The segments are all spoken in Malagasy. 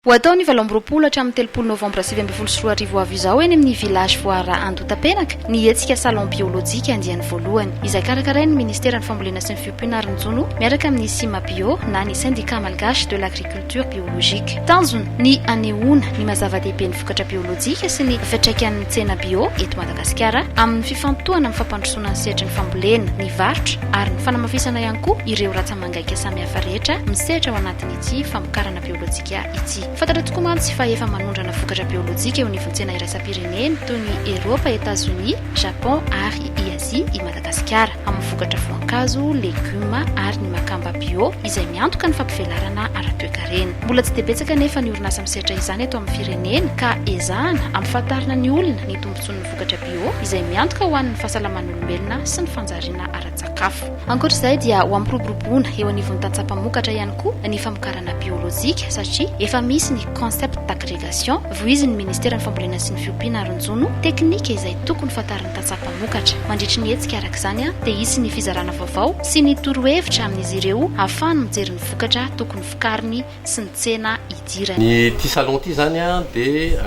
ho atao ny valomborapolo hatramin'ny 30 novambra 2024 avy izao eny amin'ny village voara Andotapenaka ny hetsika salon biolojika andiany voalohany izay karakarain'ny ministera ny fambolena sy ny fiompiana Arondjono miaraka amin'ny Sima Bio na ny syndicat malgache de l'agriculture biologique. Tanjony ny anehoana ny mazava-dehibe ny vokatra biolojika sy ny fiantraikan'ny tsena bio eto Madagasikara amin'ny fifantohana amin'ny fampandrosoana ny sehatry ny fambolena, ny varotra ary ny fanamafisana ihany koa ireo ratsamangaika samihafa rehetra misehatra ao anatin'ity famokarana biolojika ity. Fantatra tokoa mantsy fa efa manondrana vokatra biolojika eo anivon'ny tsena iraisam-pirenena toy ny Eropa, Etats-Unis, Japon ary i Asia i Madagasikara amin'ny vokatra voankazo, legioma ary ny makamba bio izay miantoka ny fampivelarana ara-toekarena. Mbola tsy dia betsaka nefa ny orinasa misehatra izany eto amin'ny firenena ka ezahana ampahafantarina ny olona ny tombontsoan'ny vokatra bio izay miantoka ho an'ny fahasalaman'olombelona sy ny fanjariana ara-tsakafo. Ankoatr'izay dia ho ampiroboroboana eo anivon'ny tantsapamokatra ihany koa ny famokarana biolojika satria efa misy ny concept d'agrégation voizin'ny ministera ny fambolena sy ny fiompiana Arondjono teknika izay tokony fantarin'ny tantsapamokatra. Mandritry ny hetsika arak'izany dia hisy ny fizarana vaovao sy ny torohevitra amin'izy ireo ahafahany mijery ny vokatra tokony vokariny sy ny tsena idirany. Ny ty salon ty zany dia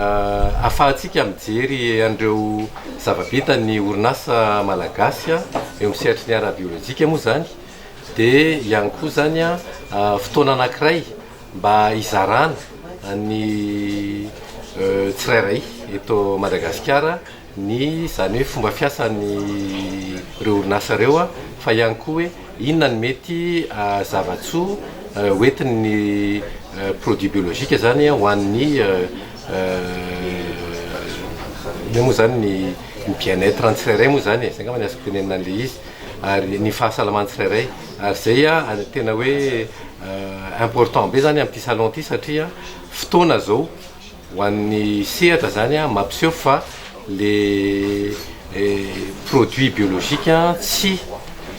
ahafahantsika mijery an'ireo zava-bitany orinasa malagasy eo amin'ny sehatry ny ara-biolojika moa zany dia ihany koa zany fotoana anankiray mba izarana ny tsirairay eto Madagasikara ny zany hoe fomba fiasan'ny ireo orinasa ireo fa ihany koa hoe inona ny mety zavatsoa hoentin'ny produit biolojika zany ho an'ny moa zany ny bien-être ny tsirairay moa zany zay angamba ny azoko tenenina an'le izy ary ny fahasalaman'ny tsirairay ary zay tena hoe important be zany amin'ity salon ty satria fotoana zao ho an'ny sehatra zany mampiseho fa le produit biolojika tsy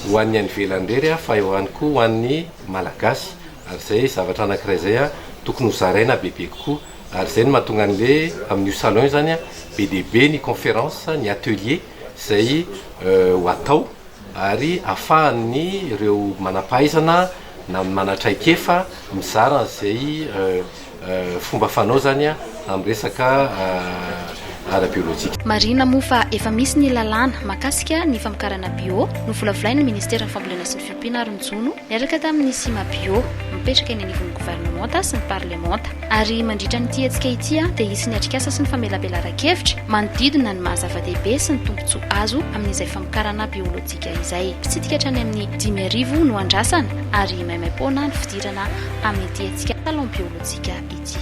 ho an'ny any ivelany rery fa eo ihany koa ho an'ny malagasy ary zay zavatra anankiray zay tokony ho zaraina bebe kokoa ary zay no mahatonga an'le amin'io salon io zany be dia be ny conférence ny atelier zay ho atao ary ahafahan'ny ireo manampahaizana na manatraikefa mizara zay fomba fanao zany amin'ny resaka ara-biolojika. Marina moa fa efa misy ny lalàna mahakasika ny famokarana bio no volavolain'ny ministera ny fambolena sy ny fiompiana Arondjono miaraka tamin'ny Sima Bio mipetraka eny anivon'ny gouvernemanta sy ny parlemanta ary mandritra n'ity hetsika ity dia hisy ny atrikasa sy ny famelabelaran-kevitra manodidina ny mahazava-dehibe sy ny tombontsoa azo amin'izay famokarana biolojika izay. Fitsidika hatrany amin'ny 10,000 no andrasana ary maimaimpoana ny fidirana amin'ity hetsika salon biolojika ity.